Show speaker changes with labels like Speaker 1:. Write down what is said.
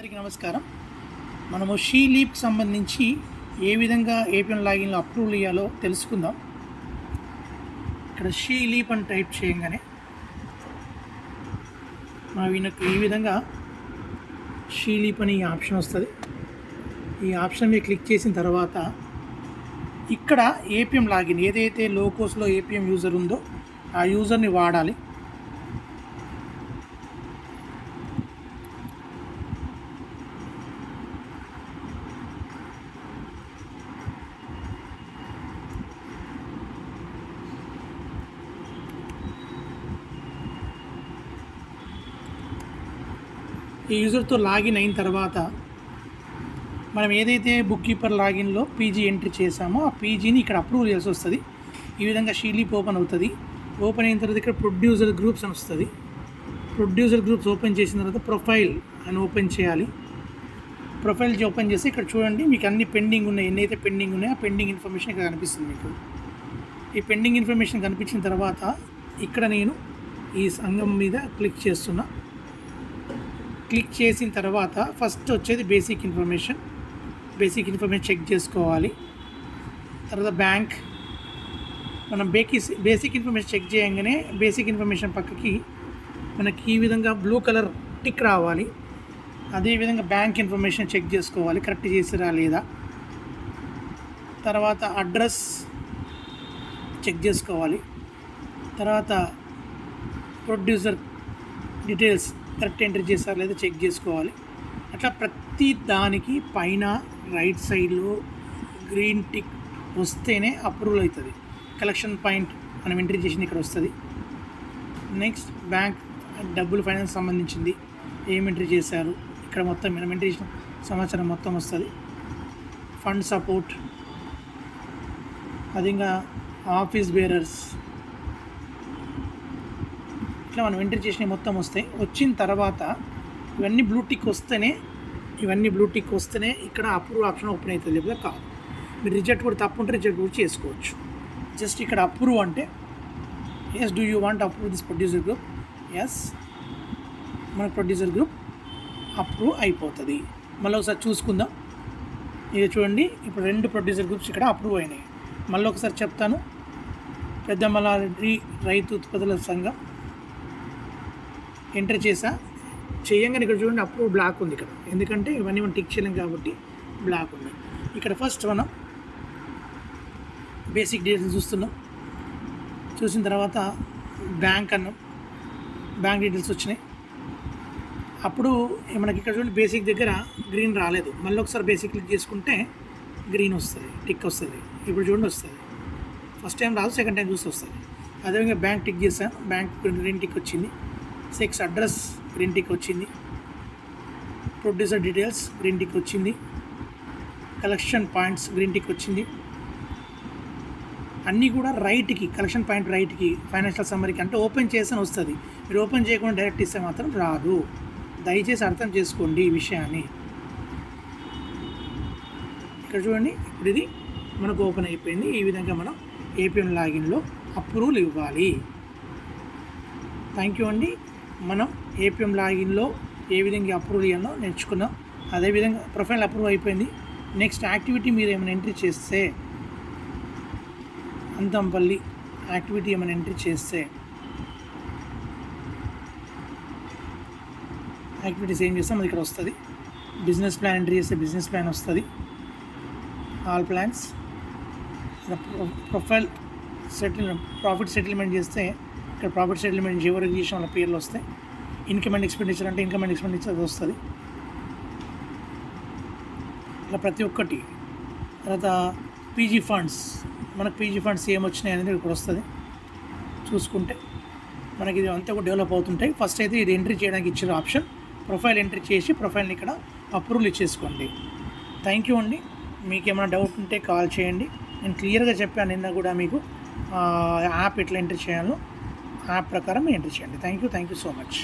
Speaker 1: అందరికీ నమస్కారం. మనము షీ లీప్కి సంబంధించి ఏ విధంగా ఏపీఎన్ లాగిన్లో అప్రూవల్ ఇవ్వాలో తెలుసుకుందాం. ఇక్కడ షీ లీప్ అని టైప్ చేయగానే వీళ్ళకి ఈ విధంగా షీ లీప్ అని ఆప్షన్ వస్తుంది. ఈ ఆప్షన్ మీద క్లిక్ చేసిన తర్వాత ఇక్కడ ఏపీఎం లాగిన్ ఏదైతే లోకోస్లో ఏపీఎం యూజర్ ఉందో ఆ యూజర్ని వాడాలి. ఈ యూజర్తో లాగిన్ అయిన తర్వాత మనం ఏదైతే బుక్ కీపర్ లాగిన్లో పీజీ ఎంట్రీ చేసామో ఆ పీజీని ఇక్కడ అప్రూవ్ చేయాల్సి వస్తుంది. ఈ విధంగా షీలీప్ ఓపెన్ అవుతుంది. ఓపెన్ అయిన తర్వాత ఇక్కడ ప్రొడ్యూసర్ గ్రూప్స్ అని వస్తుంది. ప్రొడ్యూసర్ గ్రూప్స్ ఓపెన్ చేసిన తర్వాత ప్రొఫైల్ అని ఓపెన్ చేయాలి. ప్రొఫైల్ ఓపెన్ చేసి ఇక్కడ చూడండి, మీకు అన్ని పెండింగ్ ఉన్నాయి. ఎన్నైతే పెండింగ్ ఉన్నాయో ఆ పెండింగ్ ఇన్ఫర్మేషన్ ఇక్కడ కనిపిస్తుంది. మీకు ఈ పెండింగ్ ఇన్ఫర్మేషన్ కనిపించిన తర్వాత ఇక్కడ నేను ఈ సంఘం మీద క్లిక్ చేస్తున్నా. క్లిక్ చేసిన తర్వాత ఫస్ట్ వచ్చేది బేసిక్ ఇన్ఫర్మేషన్ చెక్ చేసుకోవాలి. తర్వాత బ్యాంక్, మనం బేసిక్ ఇన్ఫర్మేషన్ చెక్ చేయగానే బేసిక్ ఇన్ఫర్మేషన్ పక్కకి మనకి ఈ విధంగా బ్లూ కలర్ టిక్ రావాలి. అదేవిధంగా బ్యాంక్ ఇన్ఫర్మేషన్ చెక్ చేసుకోవాలి, కరెక్ట్ చేసిరా లేదా. తర్వాత అడ్రస్ చెక్ చేసుకోవాలి. తర్వాత ప్రొడ్యూసర్ డీటెయిల్స్ కరెక్ట్ ఎంట్రీ చేస్తారా లేదా చెక్ చేసుకోవాలి. అట్లా ప్రతి దానికి పైన రైట్ సైడ్లో గ్రీన్ టిక్ వస్తేనే అప్రూవల్ అవుతుంది. కలెక్షన్ పాయింట్ మనం ఎంట్రీ చేసింది ఇక్కడ వస్తుంది. నెక్స్ట్ బ్యాంక్ డబ్బులు ఫైనాన్స్ సంబంధించింది ఏం ఎంట్రీ చేశారు ఇక్కడ మొత్తం మనం ఎంట్రీ చేసిన సమాచారం మొత్తం వస్తుంది. ఫండ్ సపోర్ట్, అది ఇంకా ఆఫీస్ బేరర్స్, ఇట్లా మనం ఎంట్రీ చేసిన మొత్తం వస్తాయి. వచ్చిన తర్వాత ఇవన్నీ బ్లూటిక్ వస్తేనే ఇక్కడ అప్రూవ్ ఆప్షన్ ఓపెన్ అవుతుంది, లేకపోతే కాదు. మీరు రిజెక్ట్ కూడా తప్పు ఉంటే రిజెక్ట్ కూడా చేసుకోవచ్చు. జస్ట్ ఇక్కడ అప్రూవ్ అంటే yes do you want approve this producer group, yes మన ప్రొడ్యూసర్ గ్రూప్ అప్రూవ్ అయిపోతుంది. మళ్ళీ ఒకసారి చూసుకుందాం. ఇది చూడండి, ఇప్పుడు 2 ప్రొడ్యూసర్ గ్రూప్స్ ఇక్కడ అప్రూవ్ అయినాయి. మళ్ళీ ఒకసారి చెప్తాను. పెద్దమల్లారెడ్డి రైతు ఉత్పత్తుల సంఘం ఎంటర్ చేయంగానే ఇక్కడ చూడండి అప్రూవ్ బ్లాక్ ఉంది ఇక్కడ, ఎందుకంటే ఇవన్నీ మనం టిక్ చేయలేం కాబట్టి బ్లాక్ ఉంది. ఇక్కడ ఫస్ట్ మనం బేసిక్ డీటెయిల్స్ చూసిన తర్వాత బ్యాంక్ డీటెయిల్స్ వచ్చినాయి. అప్పుడు మనకి ఇక్కడ చూడండి బేసిక్ దగ్గర గ్రీన్ రాలేదు. మళ్ళీ ఒకసారి బేసిక్ క్లిక్ చేసుకుంటే గ్రీన్ వస్తుంది, టిక్ వస్తుంది. ఇప్పుడు చూడండి వస్తుంది. ఫస్ట్ టైం రాదు, సెకండ్ టైం చూసి వస్తుంది. అదేవిధంగా బ్యాంక్ టిక్ చేశాను, బ్యాంక్ గ్రీన్ టిక్ వచ్చింది. సెక్స్ అడ్రస్ గ్రీన్ టిక్ వచ్చింది. ప్రొడ్యూసర్ డీటెయిల్స్ గ్రీన్ టిక్ వచ్చింది. కలెక్షన్ పాయింట్స్ గ్రీన్ టిక్ వచ్చింది. అన్నీ కూడా రైట్కి, కలెక్షన్ పాయింట్ రైట్కి, ఫైనాన్షియల్ సమ్మరీకి అంటే ఓపెన్ చేసాను వస్తుంది. మీరు ఓపెన్ చేయకుండా డైరెక్ట్ ఇస్తే మాత్రం రాదు. దయచేసి అర్థం చేసుకోండి ఈ విషయాన్ని. ఇక్కడ చూడండి, ఇప్పుడు ఇది మనకు ఓపెన్ అయిపోయింది. ఈ విధంగా మనం ఏపీఎం లాగిన్లో అప్రూవల్ ఇవ్వాలి. థ్యాంక్ యూ అండి. మనం ఏపీఎం లాగిన్లో ఏ విధంగా అప్రూవల్ ఇవ్వాలో నేర్చుకున్నాం. అదేవిధంగా ప్రొఫైల్ అప్రూవ్ అయిపోయింది. నెక్స్ట్ యాక్టివిటీ మీరు ఏమైనా ఎంట్రీ చేస్తే, అంతంపల్లి యాక్టివిటీ ఏమైనా ఎంట్రీ చేస్తే యాక్టివిటీస్ ఏం చేస్తాం అది ఇక్కడ వస్తుంది. బిజినెస్ ప్లాన్ ఎంట్రీ చేస్తే బిజినెస్ ప్లాన్ వస్తుంది. All plans, profile profit settlement చేస్తే ఇక్కడ ప్రాఫిట్ సెటిల్మెంట్ జీవో రిజిస్ట్రేషన్ వాళ్ళ పేర్లు వస్తాయి. ఇన్కమ్ అండ్ ఎక్స్పెండిచర్ అంటే ఇన్కమ్ అండ్ ఎక్స్పెండిచర్ అది వస్తుంది. ఇలా ప్రతి ఒక్కటి. తర్వాత పీజీ ఫండ్స్, మనకు పీజీ ఫండ్స్ ఏమొచ్చినాయి అనేది ఇక్కడ వస్తుంది. చూసుకుంటే మనకి ఇది అంతా కూడా డెవలప్ అవుతుంటాయి. ఫస్ట్ అయితే ఇది ఎంట్రీ చేయడానికి ఇచ్చిన ఆప్షన్ ప్రొఫైల్ ఎంట్రీ చేసి ప్రొఫైల్ని ఇక్కడ అప్రూవల్ ఇచ్చేసుకోండి. థ్యాంక్ యూ అండి. మీకు ఏమైనా డౌట్ ఉంటే కాల్ చేయండి. నేను క్లియర్గా చెప్పాను నిన్న కూడా మీకు యాప్ ఎట్లా ఎంట్రీ చేయాలో యాప్ ప్రకారం ఎంట్రీ చేయండి. Thank you so much.